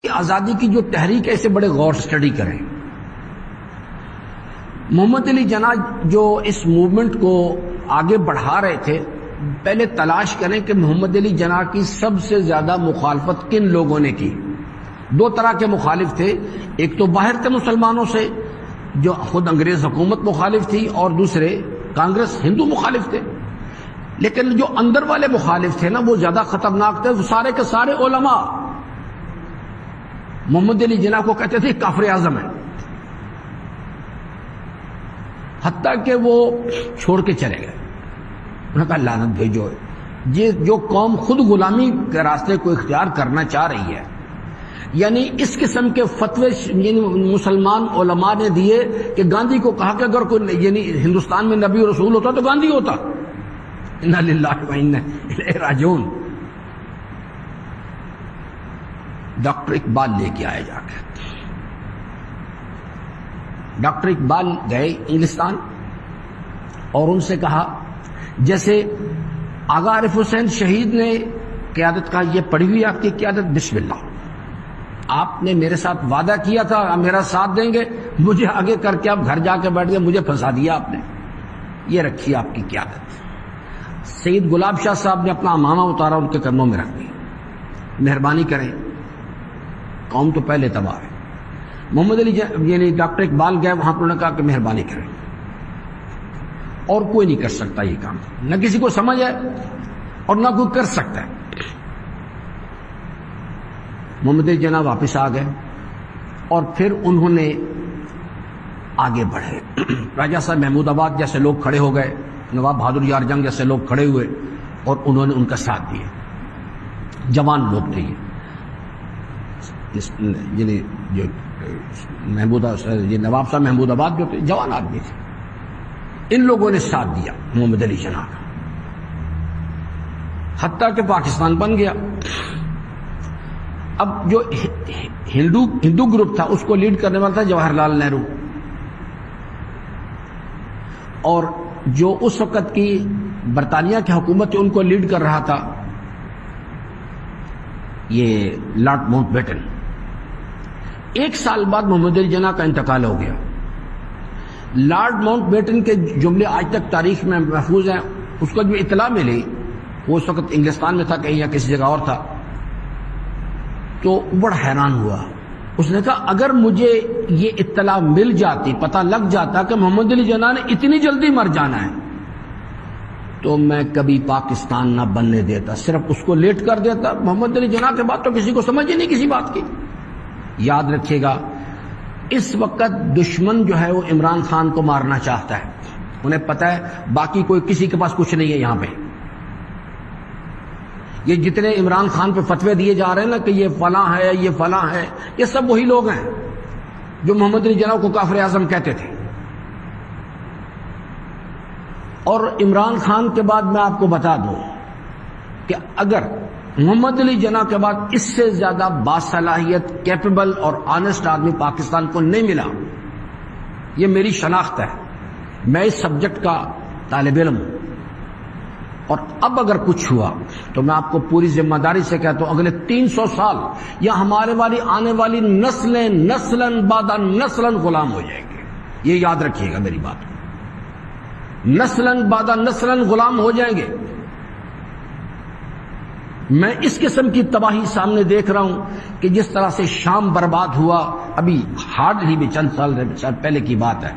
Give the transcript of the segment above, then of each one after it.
آزادی کی جو تحریک ہے اسے بڑے غور سے اسٹڈی کریں۔ محمد علی جناح جو اس موومنٹ کو آگے بڑھا رہے تھے، پہلے تلاش کریں کہ محمد علی جناح کی سب سے زیادہ مخالفت کن لوگوں نے کی۔ دو طرح کے مخالف تھے، ایک تو باہر تھے مسلمانوں سے جو خود انگریز حکومت مخالف تھی، اور دوسرے کانگریس ہندو مخالف تھے۔ لیکن جو اندر والے مخالف تھے نا وہ زیادہ خطرناک تھے، وہ سارے کے سارے علماء محمد علی جناح کو کہتے تھے کافر اعظم ہے، حتیٰ کہ وہ چھوڑ کے چلے گئے۔ انہوں نے کہا لعنت بھیجو، یہ جو قوم خود غلامی کے راستے کو اختیار کرنا چاہ رہی ہے، یعنی اس قسم کے فتوے مسلمان علماء نے دیے کہ گاندھی کو کہا کہ اگر کوئی یعنی ہندوستان میں نبی و رسول ہوتا تو گاندھی ہوتا۔ انا للہ و انا الیہ راجعون۔ ڈاکٹر اقبال لے کے آئے جا کے، ڈاکٹر اقبال گئے انگلستان اور ان سے کہا، جیسے آغا عارف حسین شہید نے قیادت کہا، یہ پڑھی ہوئی آپ کی قیادت، بسم اللہ، آپ نے میرے ساتھ وعدہ کیا تھا آپ میرا ساتھ دیں گے، مجھے آگے کر کے آپ گھر جا کے بیٹھ گئے، مجھے پھنسا دیا آپ نے، یہ رکھی آپ کی قیادت۔ سید گلاب شاہ صاحب نے اپنا امامہ اتارا، ان کے قدموں میں رکھ دیا، مہربانی کریں، قوم تو پہلے تباہ ہے۔ محمد علی یعنی ڈاکٹر اقبال گئے وہاں پر، انہوں نے کہا کہ مہربانی کریں، اور کوئی نہیں کر سکتا یہ کام، نہ کسی کو سمجھ ہے اور نہ کوئی کر سکتا ہے۔ محمد علی جناح واپس آ گئے اور پھر انہوں نے آگے بڑھے۔ راجہ صاحب محمود آباد جیسے لوگ کھڑے ہو گئے، نواب بہادر یار جنگ جیسے لوگ کھڑے ہوئے اور انہوں نے ان کا ساتھ دیا۔ جوان لوگ تھے یہ جو نواب صاحب محمود آباد جو تھے جوان آدمی تھے، ان لوگوں نے ساتھ دیا محمد علی جناح کا، حتیٰ کہ پاکستان بن گیا۔ اب جو ہندو گروپ تھا اس کو لیڈ کرنے والا تھا جواہر لال نہرو، اور جو اس وقت کی برطانیہ کی حکومت تھی ان کو لیڈ کر رہا تھا یہ لارڈ ماؤنٹ بیٹن۔ ایک سال بعد محمد علی جناح کا انتقال ہو گیا۔ لارڈ ماؤنٹ بیٹن کے جملے آج تک تاریخ میں محفوظ ہیں۔ اس کو جو اطلاع ملی، وہ اس وقت انگلستان میں تھا کہیں یا کسی جگہ اور تھا، تو بڑا حیران ہوا۔ اس نے کہا اگر مجھے یہ اطلاع مل جاتی، پتہ لگ جاتا کہ محمد علی جناح نے اتنی جلدی مر جانا ہے، تو میں کبھی پاکستان نہ بننے دیتا، صرف اس کو لیٹ کر دیتا۔ محمد علی جناح کے بعد تو کسی کو سمجھ ہی نہیں کسی بات کی۔ یاد رکھیے گا، اس وقت دشمن جو ہے وہ عمران خان کو مارنا چاہتا ہے، انہیں پتہ ہے باقی کوئی کسی کے پاس کچھ نہیں ہے یہاں پہ۔ یہ جتنے عمران خان پہ فتوے دیے جا رہے ہیں نا کہ یہ فلاں ہے یہ فلاں ہے، یہ سب وہی لوگ ہیں جو محمد علی جناح کو کافر اعظم کہتے تھے۔ اور عمران خان کے بعد میں آپ کو بتا دوں کہ اگر محمد علی جناح کے بعد اس سے زیادہ باصلاحیت، کیپیبل اور آنےسٹ آدمی پاکستان کو نہیں ملا، یہ میری شناخت ہے، میں اس سبجیکٹ کا طالب علم ہوں۔ اور اب اگر کچھ ہوا تو میں آپ کو پوری ذمہ داری سے کہتا ہوں، اگلے 300 سال یا ہمارے والی آنے والی نسلیں نسلاً بعد نسلاً غلام ہو جائیں گے۔ یہ یاد رکھیے گا میری بات، نسلاً بعد نسلاً غلام ہو جائیں گے۔ میں اس قسم کی تباہی سامنے دیکھ رہا ہوں کہ جس طرح سے شام برباد ہوا، ابھی ہارڈلی بھی چند سال پہلے کی بات ہے،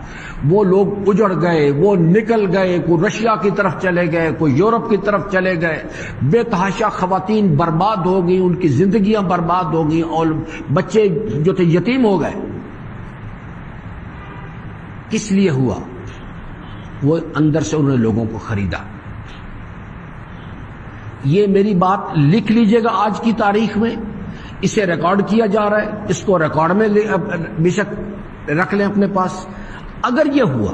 وہ لوگ اجڑ گئے، وہ نکل گئے، کوئی رشیا کی طرف چلے گئے، کوئی یورپ کی طرف چلے گئے، بے تحاشا خواتین برباد ہو گئی، ان کی زندگیاں برباد ہو گئی، اور بچے جو تھے یتیم ہو گئے۔ کس لیے ہوا؟ وہ اندر سے انہوں نے لوگوں کو خریدا۔ یہ میری بات لکھ لیجئے گا آج کی تاریخ میں، اسے ریکارڈ کیا جا رہا ہے، اس کو ریکارڈ میں بے شک رکھ لیں اپنے پاس۔ اگر یہ ہوا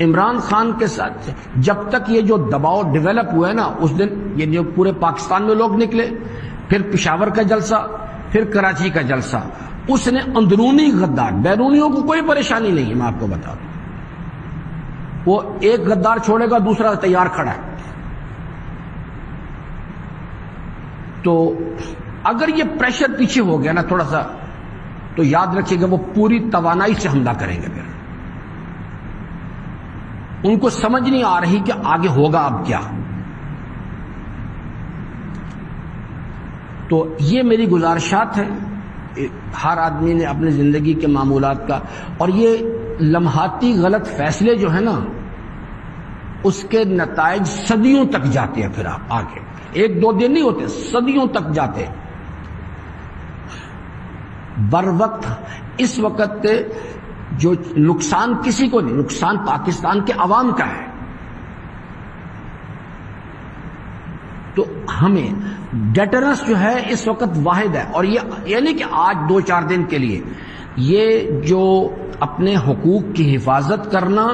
عمران خان کے ساتھ، جب تک یہ جو دباؤ ڈیولپ ہوا ہے نا، اس دن یہ جو پورے پاکستان میں لوگ نکلے، پھر پشاور کا جلسہ، پھر کراچی کا جلسہ، اس نے اندرونی غدار، بیرونیوں کو کوئی پریشانی نہیں ہے، میں آپ کو بتا دوں، وہ ایک غدار چھوڑے گا دوسرا تیار کھڑا ہے۔ تو اگر یہ پریشر پیچھے ہو گیا نا تھوڑا سا، تو یاد رکھیے گا وہ پوری توانائی سے حملہ کریں گے. پھر ان کو سمجھ نہیں آ رہی کہ آگے ہوگا اب کیا. تو یہ میری گزارشات ہیں ہر آدمی نے اپنی زندگی کے معمولات کا. اور یہ لمحاتی غلط فیصلے جو ہیں نا، اس کے نتائج صدیوں تک جاتے ہیں. پھر آپ آگے 1-2 دن نہیں ہوتے، صدیوں تک جاتے. بر وقت اس وقت جو نقصان کسی کو نہیں، نقصان پاکستان کے عوام کا ہے. تو ہمیں ڈیٹرنس جو ہے اس وقت واحد ہے. اور یہ نہیں کہ آج 2-4 دن کے لیے، یہ جو اپنے حقوق کی حفاظت کرنا،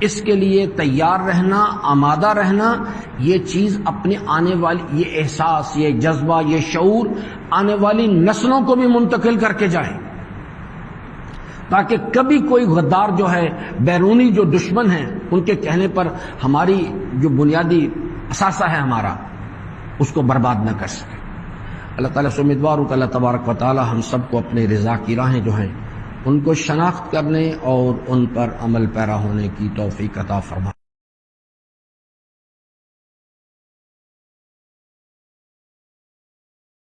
اس کے لیے تیار رہنا، آمادہ رہنا، یہ چیز اپنے آنے والی، یہ احساس، یہ جذبہ، یہ شعور آنے والی نسلوں کو بھی منتقل کر کے جائیں، تاکہ کبھی کوئی غدار جو ہے، بیرونی جو دشمن ہیں، ان کے کہنے پر ہماری جو بنیادی اثاثہ ہے ہمارا، اس کو برباد نہ کر سکے. اللہ تعالیٰ سے امیدوار ہوں کہ اللہ تبارک و تعالیٰ ہم سب کو اپنے رضا کی راہیں جو ہیں ان کو شناخت کرنے اور ان پر عمل پیرا ہونے کی توفیق عطا فرمائے.